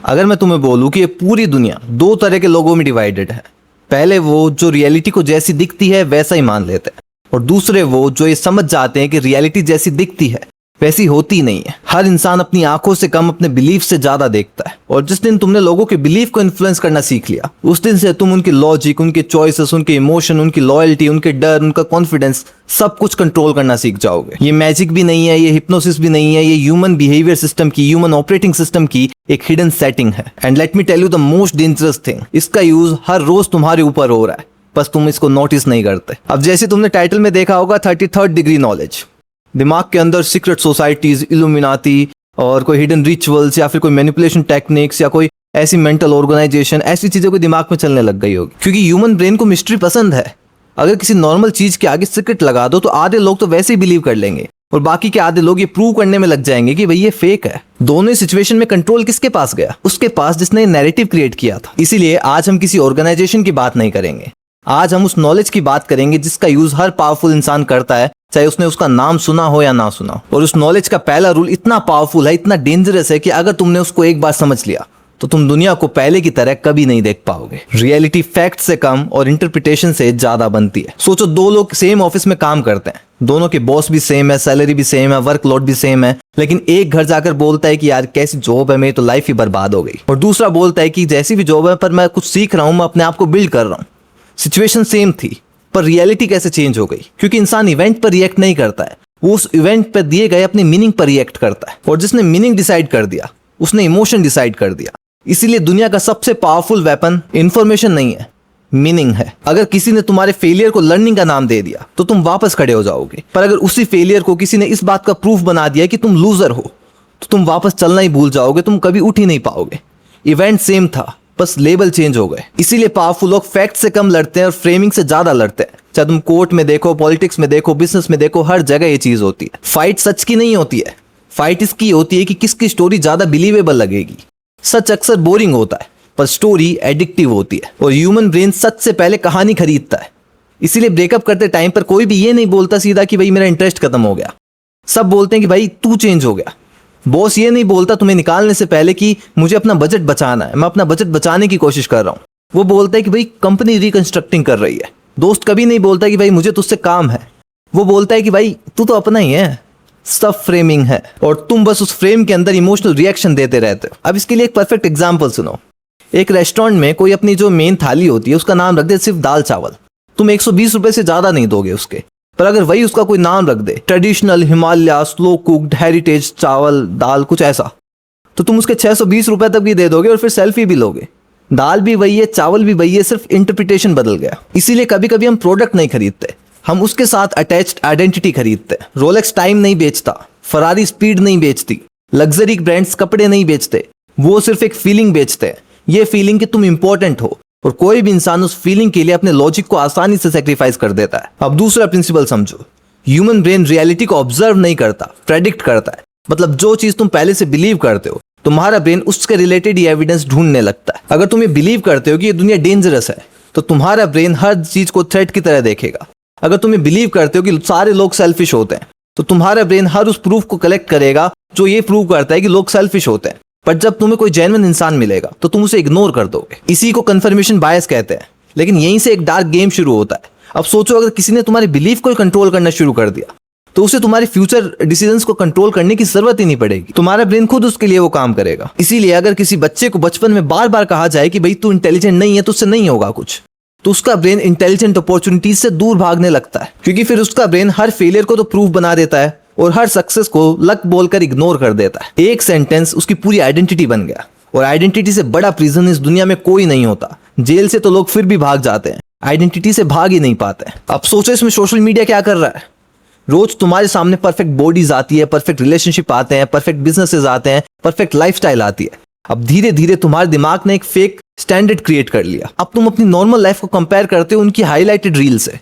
अगर मैं तुम्हें बोलूं कि ये पूरी दुनिया दो तरह के लोगों में डिवाइडेड है, पहले वो जो रियलिटी को जैसी दिखती है वैसा ही मान लेते हैं, और दूसरे वो जो ये समझ जाते हैं कि रियलिटी जैसी दिखती है वैसी होती नहीं है। हर इंसान अपनी आंखों से कम अपने बिलीफ से ज्यादा देखता है, और जिस दिन तुमने लोगों के बिलीफ को इन्फ्लुएंस करना सीख लिया, उस दिन से तुम उनकी लॉजिक, उनके चॉइसेस, उनके इमोशन, उनकी लॉयल्टी, उनके डर, उनका कॉन्फिडेंस, सब कुछ कंट्रोल करना सीख जाओगे। ये मैजिक भी नहीं है, ये हिप्नोसिस भी नहीं है, ये ह्यूमन बिहेवियर सिस्टम की, ह्यूमन ऑपरेटिंग सिस्टम की एक हिडन सेटिंग है। And let me tell you the most dangerous thing, इसका यूज हर रोज तुम्हारे ऊपर हो रहा है, बस तुम इसको नोटिस नहीं करते। अब जैसे तुमने टाइटल में देखा होगा 33rd डिग्री नॉलेज, दिमाग के अंदर सीक्रेट सोसाइटीज, इल्यूमिनाती और कोई हिडन रिचुअल्स या फिर कोई मैनिपुलेशन टेक्निक्स या कोई ऐसी मेंटल ऑर्गेनाइजेशन, ऐसी चीजें कोई दिमाग में चलने लग गई होगी, क्योंकि ह्यूमन ब्रेन को मिस्ट्री पसंद है। अगर किसी नॉर्मल चीज के आगे सीक्रेट लगा दो तो आधे लोग तो वैसे ही बिलीव कर लेंगे, और बाकी के आधे लोग ये प्रूव करने में लग जाएंगे कि भाई ये फेक है। दोनों ही सिचुएशन में कंट्रोल किसके पास गया? उसके पास जिसने नैरेटिव क्रिएट किया था। इसीलिए आज हम किसी ऑर्गेनाइजेशन की बात नहीं करेंगे, आज हम उस नॉलेज की बात करेंगे जिसका यूज हर पावरफुल इंसान करता है, चाहे उसने उसका नाम सुना हो या ना सुना हो। और उस नॉलेज का पहला रूल इतना पावरफुल है, इतना डेंजरस है कि अगर तुमने उसको एक बार समझ लिया तो तुम दुनिया को पहले की तरह कभी नहीं देख पाओगे। रियलिटी फैक्ट से कम और इंटरप्रिटेशन से ज्यादा बनती है। सोचो, दो लोग सेम ऑफिस में काम करते हैं, दोनों के बॉस भी सेम है, सैलरी भी सेम है, वर्कलोड भी सेम है, लेकिन एक घर जाकर बोलता है कि यार कैसी जॉब है, मेरी तो लाइफ ही बर्बाद हो गई, और दूसरा बोलता है कि जैसी भी जॉब है पर मैं कुछ सीख रहा हूं, मैं अपने आप को बिल्ड कर रहा हूं। सिचुएशन सेम थी, पर रियलिटी कैसे चेंज हो गई? क्योंकि इंसान इवेंट पर रिएक्ट नहीं करता है, वो उस इवेंट पर दिए गए अपने मीनिंग पर रिएक्ट करता है, और जिसने मीनिंग डिसाइड कर दिया उसने इमोशन डिसाइड कर दिया। इसीलिए दुनिया का सबसे पावरफुल वेपन इंफॉर्मेशन नहीं है, मीनिंग है। अगर किसी ने तुम्हारे फेलियर को लर्निंग का नाम दे दिया तो तुम वापस खड़े हो जाओगे, पर अगर उसी फेलियर को किसी ने इस बात का प्रूफ बना दिया कि तुम लूजर हो तो तुम वापस चलना ही भूल जाओगे, तुम कभी उठ ही नहीं पाओगे। इवेंट सेम था, बस लेबल चेंज हो गए। इसीलिए पावरफुल लोग फैक्ट से कम लड़ते हैं और फ्रेमिंग से ज्यादा लड़ते हैं। चाहे तुम कोर्ट में देखो, पॉलिटिक्स में देखो, बिजनेस में देखो, हर जगह ये चीज होती है। फाइट सच की नहीं होती है, फाइट इसकी होती है कि किसकी स्टोरी ज्यादा बिलीवेबल लगेगी। सच अक्सर बोरिंग होता है, पर स्टोरी एडिक्टिव होती है, और ह्यूमन ब्रेन सच से पहले कहानी खरीदता है। इसीलिए ब्रेकअप करते टाइम पर कोई भी ये नहीं बोलता सीधा कि भाई मेरा इंटरेस्ट खत्म हो गया, सब बोलते हैं कि भाई तू चेंज हो गया। बॉस ये नहीं बोलता तुम्हें निकालने से पहले कि मुझे अपना बजट बचाना है, मैं अपना बजट बचाने की कोशिश कर रहा हूं। वो बोलता है कि भाई कंपनी रिकंस्ट्रक्टिंग कर रही है। दोस्त कभी नहीं बोलता कि भाई मुझे तुझसे काम है, वो बोलता है कि भाई तू तो अपना ही है। सब फ्रेमिंग है, और तुम बस उस फ्रेम के अंदर इमोशनल रिएक्शन देते रहते हो। अब इसके लिए एक परफेक्ट एग्जांपल सुनो। एक रेस्टोरेंट में कोई अपनी जो मेन थाली होती है उसका नाम रख दे सिर्फ दाल चावल, तुम 120 रुपए से ज्यादा नहीं दोगे उसके। पर अगर वही उसका कोई नाम रख दे, traditional, Himalaya, slow cooked, heritage चावल दाल, कुछ ऐसा, तो तुम उसके 620 रुपए तक भी दे दोगे, और फिर सेल्फी भी लोगे। दाल भी वही है, चावल भी वही है, सिर्फ इंटरप्रिटेशन बदल गया। इसीलिए कभी कभी हम प्रोडक्ट नहीं खरीदते, हम उसके साथ अटैच्ड आइडेंटिटी खरीदते हैं। रोलेक्स टाइम नहीं बेचता, फरारी स्पीड नहीं बेचती, लग्जरी ब्रांड्स कपड़े नहीं बेचते, वो सिर्फ एक फीलिंग बेचते हैं। ये फीलिंग कि तुम इंपॉर्टेंट हो, और कोई भी इंसान उस फीलिंग के लिए अपने लॉजिक को आसानी से सेक्रीफाइस कर देता है। अब दूसरा प्रिंसिपल समझो, ह्यूमन ब्रेन रियलिटी को ऑब्जर्व नहीं करता, प्रेडिक्ट करता है। मतलब जो चीज तुम पहले से बिलीव करते हो, तुम्हारा ब्रेन उसके रिलेटेड ही एविडेंस ढूंढने लगता है। अगर तुम ये बिलीव करते हो कि ये दुनिया डेंजरस है, तो तुम्हारा ब्रेन हर चीज को थ्रेट की तरह देखेगा। अगर तुम ये बिलीव करते हो कि सारे लोग सेल्फिश होते हैं, तो तुम्हारा ब्रेन हर उस प्रूफ को कलेक्ट करेगा जो ये प्रूव करता है कि लोग सेल्फिश होते हैं। पर जब तुम्हें कोई जेन्युइन इंसान मिलेगा तो तुम उसे इग्नोर कर दोगे। इसी को कंफर्मेशन बायस कहते हैं। लेकिन यहीं से एक डार्क गेम शुरू होता है। अब सोचो, अगर किसी ने तुम्हारे बिलीफ को कंट्रोल करना शुरू कर दिया तो उसे तुम्हारे फ्यूचर डिसीजंस को कंट्रोल करने की जरूरत ही नहीं पड़ेगी, तुम्हारा ब्रेन खुद उसके लिए वो काम करेगा। इसीलिए अगर किसी बच्चे को बचपन में बार बार कहा जाए कि भाई तू इंटेलिजेंट नहीं है, तुझसे नहीं होगा कुछ, तो उसका ब्रेन इंटेलिजेंट अपॉर्चुनिटीज से दूर भागने लगता है, क्योंकि फिर उसका ब्रेन हर फेलियर को तो प्रूफ बना देता है और हर सक्सेस को लक बोलकर इग्नोर कर देता है। एक सेंटेंस उसकी पूरी आइडेंटिटी बन गया, और आइडेंटिटी से बड़ा प्रिजन इस दुनिया में कोई नहीं होता। जेल से तो लोग फिर भी भाग जाते हैं, आइडेंटिटी से भाग ही नहीं पाते। अब सोचो इसमें सोशल मीडिया क्या कर रहा है। रोज तुम्हारे सामने परफेक्ट बॉडीज आती है, परफेक्ट रिलेशनशिप आते हैं, परफेक्ट बिजनेसेस आते हैं, परफेक्ट लाइफस्टाइल आती है। अब धीरे धीरे तुम्हारे दिमाग ने एक फेक स्टैंडर्ड क्रिएट कर लिया। अब तुम अपनी नॉर्मल लाइफ को कंपेयर करते हो उनकी हाईलाइटेड रील से।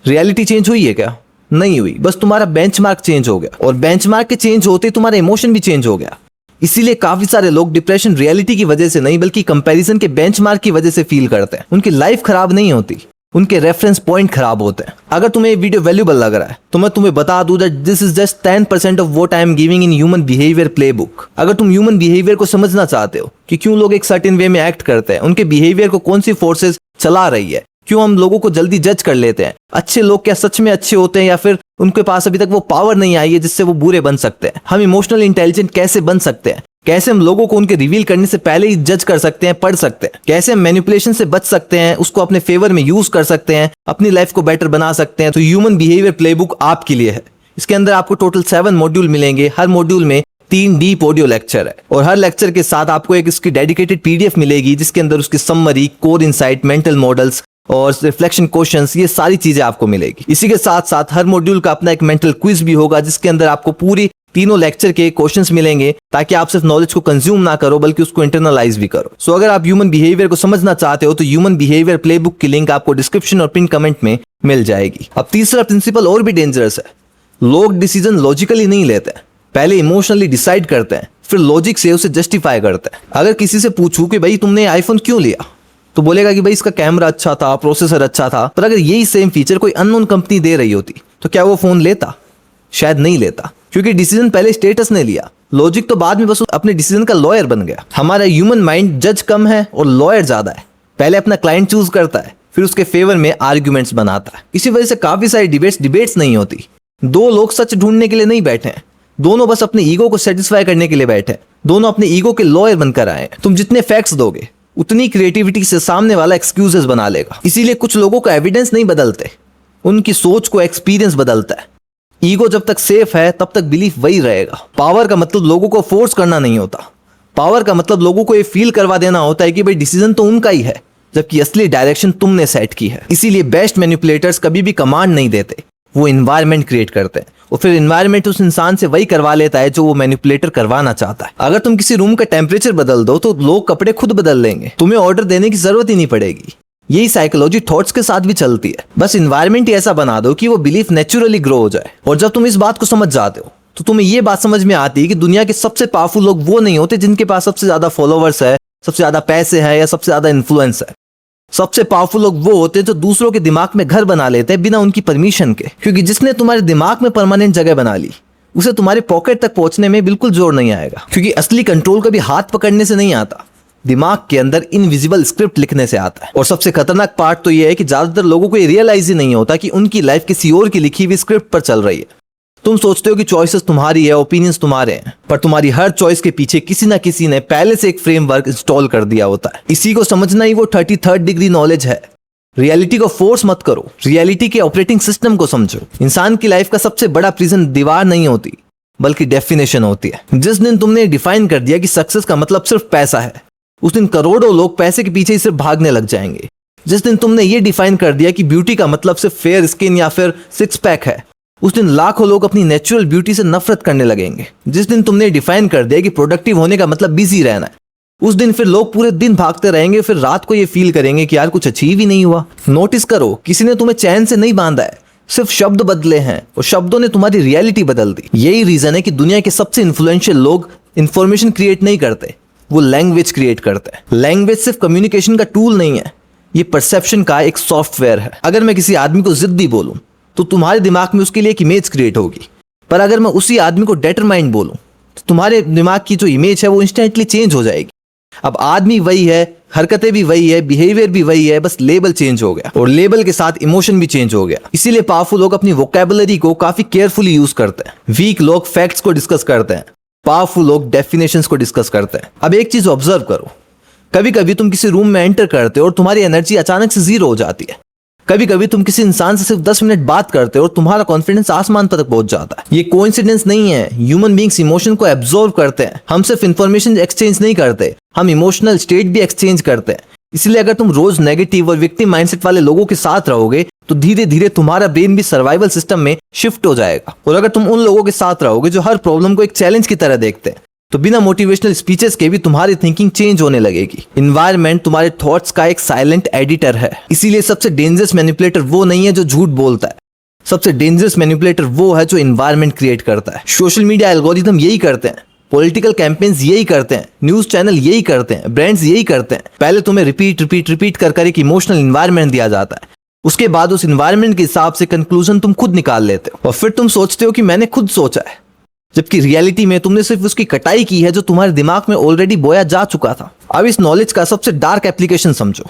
रियलिटी चेंज हुई है क्या? नहीं हुई, बस तुम्हारा बेंचमार्क चेंज हो गया, और बेंचमार्क के चेंज होते ही तुम्हारा इमोशन भी चेंज हो गया। इसीलिए काफी सारे लोग डिप्रेशन रियलिटी की वजह से नहीं, बल्कि कंपैरिजन के बेंचमार्क की वजह से फील करते हैं। उनकी लाइफ खराब नहीं होती, उनके रेफरेंस पॉइंट खराब होते हैं। अगर तुम्हें ये वीडियो वैल्यूबल लग रहा है तो मैं तुम्हें बता दूं that this is just 10% of what I am giving in human behaviour playbook. अगर तुम ह्यूमन बिहेवियर को समझना चाहते हो कि क्यों लोग एक सर्टेन वे में एक्ट करते हैं, उनके बिहेवियर को कौन सी फोर्सेस चला रही है, क्यों हम लोगों को जल्दी जज कर लेते हैं, अच्छे लोग क्या सच में अच्छे होते हैं या फिर उनके पास अभी तक वो पावर नहीं आई है जिससे वो बुरे बन सकते हैं, हम इमोशनल इंटेलिजेंट कैसे बन सकते हैं, कैसे हम लोगों को उनके रिवील करने से पहले ही जज कर सकते हैं, पढ़ सकते हैं, कैसे हम मैनिपुलेशन से बच सकते हैं, उसको अपने फेवर में यूज कर सकते हैं, अपनी लाइफ को बेटर बना सकते हैं। तो ह्यूमन बिहेवियर प्लेबुक आपके लिए है। इसके अंदर आपको टोटल 7 मॉड्यूल मिलेंगे। हर मॉड्यूल में 3 डीप ऑडियो लेक्चर है और हर लेक्चर के साथ आपको एक इसकी डेडिकेटेड पीडीएफ मिलेगी जिसके अंदर उसकी summary, core insight, mental models और रिफ्लेक्शन क्वेश्चंस, ये सारी चीजें आपको मिलेगी। इसी के साथ साथ हर मॉड्यूल का अपना एक मेंटल क्विज भी होगा जिसके अंदर आपको पूरी तीनों लेक्चर के क्वेश्चंस मिलेंगे ताकि आप सिर्फ नॉलेज को कंज्यूम ना करो बल्कि उसको इंटरनलाइज भी करो। सो अगर आप ह्यूमन बिहेवियर को समझना चाहते हो तो ह्यूमन बिहेवियर प्लेबुक की लिंक आपको डिस्क्रिप्शन और पिन कमेंट में मिल जाएगी। अब तीसरा प्रिंसिपल और भी डेंजरस है। लोग डिसीजन लॉजिकली नहीं लेते, पहले इमोशनली डिसाइड करते हैं, फिर लॉजिक से उसे जस्टिफाई करते हैं। अगर किसी से पूछूं कि भाई तुमने आईफोन क्यों लिया, तो बोलेगा कि भाई इसका कैमरा अच्छा था, प्रोसेसर अच्छा था। पर अगर यही सेम फीचर कोई अननोन कंपनी दे रही होती तो क्या वो फोन लेता? शायद नहीं लेता, क्योंकि डिसीजन पहले स्टेटस ने लिया, लॉजिक तो बाद में बस अपने डिसीजन का लॉयर बन गया। हमारा ह्यूमन माइंड जज कम है और लॉयर ज्यादा है। पहले अपना क्लाइंट चूज करता है, फिर उसके फेवर में आर्ग्यूमेंट्स बनाता है। इसी वजह से काफी सारी डिबेट्स नहीं होती। दो लोग सच ढूंढने के लिए नहीं बैठे हैं, दोनों बस अपने ईगो को सेटिस्फाई करने के लिए बैठे हैं। दोनों अपने ईगो के लॉयर बनकर आए हैं। तुम जितने फैक्ट्स दोगे उतनी क्रिएटिविटी से सामने वाला एक्सक्यूजेस बना लेगा। इसीलिए कुछ लोगों का एविडेंस नहीं बदलते, उनकी सोच को एक्सपीरियंस बदलता है। ईगो जब तक सेफ है तब तक बिलीफ वही रहेगा। पावर का मतलब लोगों को फोर्स करना नहीं होता। पावर का मतलब लोगों को ये फील करवा देना होता है कि भाई डिसीजन तो उनका ही है, जबकि असली डायरेक्शन तुमने सेट की है। इसीलिए बेस्ट मैनिपुलेटर्स कभी भी कमांड नहीं देते, वो इन्वायरमेंट क्रिएट करते हैं और फिर इन्वायरमेंट उस इंसान से वही करवा लेता है जो वो मैनिपुलेटर करवाना चाहता है। अगर तुम किसी रूम का टेम्परेचर बदल दो तो लोग कपड़े खुद बदल लेंगे, तुम्हें ऑर्डर देने की जरूरत ही नहीं पड़ेगी। यही साइकोलॉजी थॉट्स के साथ भी चलती है। बस इन्वायरमेंट ही ऐसा बना दो कि वो बिलीफ नेचुरली ग्रो हो जाए। और जब तुम इस बात को समझ जाते हो तो तुम्हें ये बात समझ में आती है कि दुनिया के सबसे पावरफुल लोग वो नहीं होते जिनके पास सबसे ज्यादा फॉलोवर्स है, सबसे ज्यादा पैसे है या सबसे ज्यादा इन्फ्लुएंस है। सबसे पावरफुल लोग वो होते हैं जो दूसरों के दिमाग में घर बना लेते हैं बिना उनकी परमिशन के। क्योंकि जिसने तुम्हारे दिमाग में परमानेंट जगह बना ली उसे तुम्हारे पॉकेट तक पहुंचने में बिल्कुल जोर नहीं आएगा। क्योंकि असली कंट्रोल कभी हाथ पकड़ने से नहीं आता, दिमाग के अंदर इनविजिबल स्क्रिप्ट लिखने से आता है। और सबसे खतरनाक पार्ट तो यह है कि ज्यादातर लोगों को ये रियलाइज ही नहीं होता कि उनकी लाइफ किसी और की लिखी हुई स्क्रिप्ट पर चल रही है। तुम सोचते हो कि चॉइसेस तुम्हारी है, ओपिनियंस तुम्हारे हैं, पर तुम्हारी हर चॉइस के पीछे किसी ना किसी ने पहले से एक फ्रेमवर्क इंस्टॉल कर दिया होता है। इसी को समझना ही वो 33rd डिग्री नॉलेज है। रियलिटी को फोर्स मत करो, रियलिटी के ऑपरेटिंग सिस्टम को समझो। इंसान की लाइफ का सबसे बड़ा प्रिजन दीवार नहीं होती बल्कि डेफिनेशन होती है। जिस दिन तुमने डिफाइन कर दिया कि सक्सेस का मतलब सिर्फ पैसा है, उस दिन करोड़ों लोग पैसे के पीछे ही सिर्फ भागने लग जाएंगे। जिस दिन तुमने ये डिफाइन कर दिया कि ब्यूटी का मतलब सिर्फ फेयर स्किन या फिर 6 पैक है, उस दिन लाखों लोग अपनी नेचुरल ब्यूटी से नफरत करने लगेंगे। जिस दिन तुमने डिफाइन कर दिया कि प्रोडक्टिव होने का मतलब बिजी रहना है, उस दिन फिर लोग पूरे दिन भागते रहेंगे, फिर रात को ये फील करेंगे कि यार कुछ अचीव ही नहीं हुआ। नोटिस करो, किसी ने तुम्हें चैन से नहीं बांधा है, सिर्फ शब्द बदले हैं और शब्दों ने तुम्हारी रियलिटी बदल दी। यही रीजन है कि दुनिया के सबसे इन्फ्लुएंशियल लोग इंफॉर्मेशन क्रिएट नहीं करते, वो लैंग्वेज क्रिएट करते हैं। लैंग्वेज सिर्फ कम्युनिकेशन का टूल नहीं है, ये परसेप्शन का एक सॉफ्टवेयर है। अगर मैं किसी आदमी को जिद्दी बोलूं तो तुम्हारे दिमाग में उसके लिए एक इमेज क्रिएट होगी, पर अगर मैं उसी आदमी को डिटरमाइंड बोलूं तो तुम्हारे दिमाग की जो इमेज है वो इंस्टेंटली चेंज हो जाएगी। अब आदमी वही है, हरकतें भी वही है, बिहेवियर भी वही है, बस लेबल चेंज हो गया और लेबल के साथ इमोशन भी चेंज हो गया। इसीलिए पावरफुल लोग अपनी वोकैबुलरी को काफी केयरफुली यूज करते हैं। वीक लोग फैक्ट्स को डिस्कस करते हैं, पावरफुल लोग डेफिनेशंस को डिस्कस करते हैं। अब एक चीज ऑब्जर्व करो, कभी कभी तुम किसी रूम में एंटर करते हो और तुम्हारी एनर्जी अचानक से 0 हो जाती है। कभी कभी तुम किसी इंसान से सिर्फ 10 मिनट बात करते हो और तुम्हारा कॉन्फिडेंस आसमान तक पहुंच जाता है। ये कोइंसिडेंस नहीं है, ह्यूमन बीइंग्स इमोशन को एब्जॉर्व करते हैं। हम सिर्फ इंफॉर्मेशन एक्सचेंज नहीं करते, हम इमोशनल स्टेट भी एक्सचेंज करते हैं। इसलिए अगर तुम रोज नेगेटिव और विक्टिम माइंडसेट वाले लोगों के साथ रहोगे तो धीरे धीरे तुम्हारा ब्रेन भी सर्वाइवल सिस्टम में शिफ्ट हो जाएगा। और अगर तुम उन लोगों के साथ रहोगे जो हर प्रॉब्लम को एक चैलेंज की तरह देखते हैं, तो बिना मोटिवेशनल स्पीचेस के भी तुम्हारी थिंकिंग चेंज होने लगेगी। इन्वायरमेंट तुम्हारे थॉट्स का एक साइलेंट एडिटर है। इसीलिए सबसे डेंजरस मैनिपुलेटर वो नहीं है जो झूठ बोलता है, सबसे डेंजरस मैनिपुलेटर वो है जो इन्वायरमेंट क्रिएट करता है। सोशल मीडिया एल्गोरिथम यही करते हैं, पॉलिटिकल कैंपेन्स यही करते हैं, न्यूज चैनल यही करते हैं, ब्रांड्स यही करते हैं। पहले तुम्हें रिपीट कर एक इमोशनल इन्वायरमेंट दिया जाता है, उसके बाद उस इन्वायरमेंट के हिसाब से कंक्लूजन तुम खुद निकाल लेते हो और फिर तुम सोचते हो कि मैंने खुद सोचा है, जबकि रियलिटी में तुमने सिर्फ उसकी कटाई की है जो तुम्हारे दिमाग में ऑलरेडी बोया जा चुका था। अब इस नॉलेज का सबसे डार्क एप्लीकेशन समझो।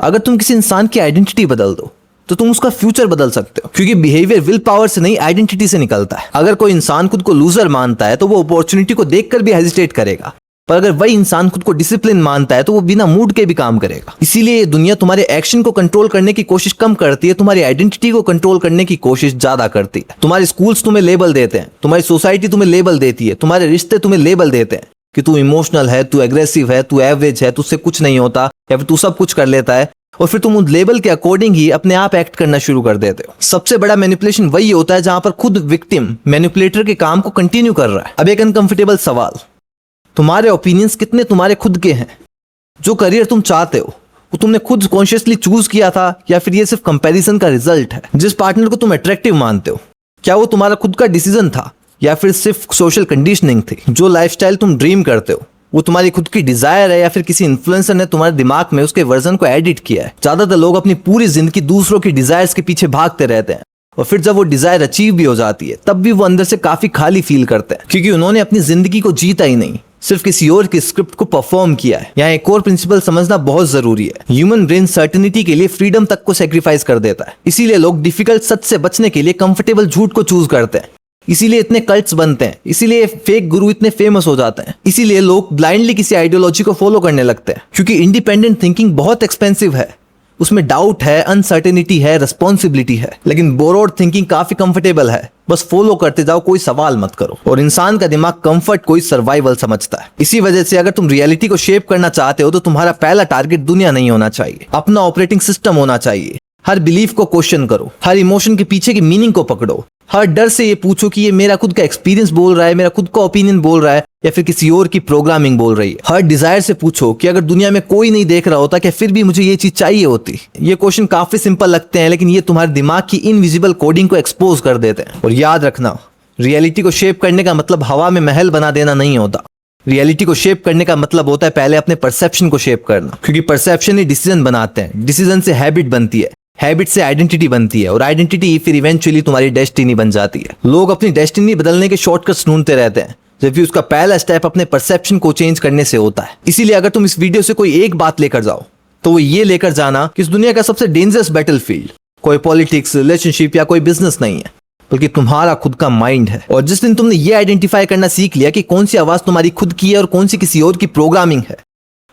अगर तुम किसी इंसान की आइडेंटिटी बदल दो तो तुम उसका फ्यूचर बदल सकते हो, क्योंकि बिहेवियर विल पावर से नहीं आइडेंटिटी से निकलता है। अगर कोई इंसान खुद को लूजर मानता है तो वो अपॉर्चुनिटी को देखकर भी हेजिटेट करेगा, पर अगर वही इंसान खुद को डिसिप्लिन मानता है तो वो बिना मूड के भी काम करेगा। इसीलिए ये दुनिया तुम्हारे एक्शन को कंट्रोल करने की कोशिश कम करती है, तुम्हारी आइडेंटिटी को कंट्रोल करने की कोशिश ज्यादा करती है। तुम्हारे स्कूल्स तुम्हें लेबल देते हैं, तुम्हारी सोसाइटी तुम्हें लेबल देती है, तुम्हारे रिश्ते तुम्हें लेबल देते हैं कि तू इमोशनल है, तू एग्रेसिव है, तू एवरेज है, तुझसे कुछ नहीं होता, या फिर तू सब कुछ कर लेता है, और फिर तुम उन लेबल के अकॉर्डिंग ही अपने आप एक्ट करना शुरू कर देते हो। सबसे बड़ा मैनिपुलेशन वही होता है जहां पर खुद विक्टिम मैनिपुलेटर के काम को कंटिन्यू कर रहा है। अब एक अनकंफर्टेबल सवाल, तुम्हारे ओपिनियंस कितने तुम्हारे खुद के हैं? जो करियर तुम चाहते हो वो तुमने खुद कॉन्शियसली चूज किया था, या फिर ये सिर्फ कंपैरिजन का रिजल्ट है? जिस पार्टनर को तुम अट्रैक्टिव मानते हो, क्या वो तुम्हारा खुद का डिसीजन था या फिर सिर्फ सोशल कंडीशनिंग थी? जो लाइफस्टाइल तुम ड्रीम करते हो वो तुम्हारी खुद की डिजायर है, या फिर किसी इन्फ्लुएंसर ने तुम्हारे दिमाग में उसके वर्जन को एडिट किया है? ज्यादातर लोग अपनी पूरी जिंदगी दूसरों की डिजायर्स के पीछे भागते रहते हैं, और फिर जब वो डिजायर अचीव भी हो जाती है तब भी वो अंदर से काफी खाली फील करते हैं, क्योंकि उन्होंने अपनी जिंदगी को जीता ही नहीं, सिर्फ किसी और की स्क्रिप्ट को परफॉर्म किया है। यहाँ एक और प्रिंसिपल समझना बहुत जरूरी है। ह्यूमन ब्रेन सर्टेनिटी के लिए फ्रीडम तक को सेक्रीफाइस कर देता है। इसीलिए लोग डिफिकल्ट सच से बचने के लिए कंफर्टेबल झूठ को चूज करते हैं। इसीलिए इतने कल्ट्स बनते हैं, इसीलिए फेक गुरु इतने फेमस हो जाते हैं, इसीलिए लोग ब्लाइंडली किसी आइडियोलॉजी को फॉलो करने लगते हैं। क्योंकि इंडिपेंडेंट थिंकिंग बहुत एक्सपेंसिव है, उसमें डाउट है, अनसर्टेनिटी है, रिस्पॉन्सिबिलिटी है। लेकिन बोरोड थिंकिंग काफी कंफर्टेबल है, बस फॉलो करते जाओ, कोई सवाल मत करो। और इंसान का दिमाग कंफर्ट को ही सर्वाइवल समझता है। इसी वजह से अगर तुम रियलिटी को शेप करना चाहते हो तो तुम्हारा पहला टारगेट दुनिया नहीं होना चाहिए, अपना ऑपरेटिंग सिस्टम होना चाहिए। हर बिलीफ को क्वेश्चन करो, हर इमोशन के पीछे की मीनिंग को पकड़ो, हर डर से ये पूछो कि ये मेरा खुद का एक्सपीरियंस बोल रहा है, मेरा खुद का ओपिनियन बोल रहा है, या फिर किसी और की प्रोग्रामिंग बोल रही है। हर डिजायर से पूछो कि अगर दुनिया में कोई नहीं देख रहा होता क्या फिर भी मुझे ये चीज चाहिए होती? ये क्वेश्चन काफी सिंपल लगते हैं, लेकिन ये तुम्हारे दिमाग की इनविजिबल कोडिंग को एक्सपोज कर देते हैं। और याद रखना, रियलिटी को शेप करने का मतलब हवा में महल बना देना नहीं होता। रियलिटी को शेप करने का मतलब होता है पहले अपने परसेप्शन को शेप करना, क्योंकि परसेप्शन ही डिसीजन बनाते हैं, डिसीजन से हैबिट बनती है, हैबिट से आइडेंटिटी बनती है, और आइडेंटिटी फिर इवेंचुअली तुम्हारी डेस्टिनी बन जाती है। लोग अपनी डेस्टिनी बदलने के शॉर्टकट्स ढूंढते रहते हैं, जबकि उसका पहला स्टेप अपने परसेप्शन को चेंज करने से होता है। इसीलिए अगर तुम इस वीडियो से कोई एक बात लेकर जाओ तो वो ये लेकर जाना कि इस दुनिया का सबसे डेंजरस बैटलफील्ड कोई पॉलिटिक्स, रिलेशनशिप या कोई बिजनेस नहीं है, बल्कि तुम्हारा खुद का माइंड है। और जिस दिन तुमने ये आइडेंटिफाई करना सीख लिया कि कौन सी आवाज तुम्हारी खुद की है और कौन सी किसी और की प्रोग्रामिंग है,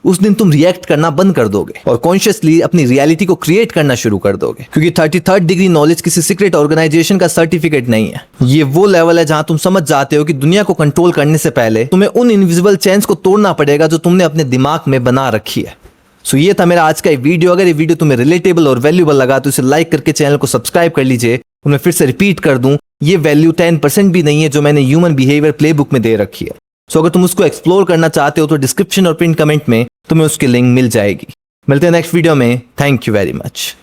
उस दिन तुम रिएक्ट करना बंद कर दोगे और कॉन्शियसली अपनी रियलिटी को क्रिएट करना शुरू कर दोगे। क्योंकि 33rd डिग्री नॉलेज किसी सीक्रेट ऑर्गेनाइजेशन का सर्टिफिकेट नहीं है, ये वो लेवल है जहां तुम समझ जाते हो कि दुनिया को कंट्रोल करने से पहले तुम्हें उन इनविजिबल चेन्स को तोड़ना पड़ेगा जो तुमने अपने दिमाग में बना रखी है। सो ये था मेरा आज का वीडियो। अगर ये वीडियो तुम्हें रिलेटेबल और वैल्यूएबल लगा तो इसे लाइक करके चैनल को सब्सक्राइब कर लीजिए। और मैं फिर से रिपीट कर दूं, ये वैल्यू 10% भी नहीं है जो मैंने ह्यूमन बिहेवियर प्लेबुक में दे रखी है। सो अगर तुम उसको एक्सप्लोर करना चाहते हो तो डिस्क्रिप्शन और पिन कमेंट में तुम्हें उसकी लिंक मिल जाएगी। मिलते हैं नेक्स्ट वीडियो में। Thank you very much.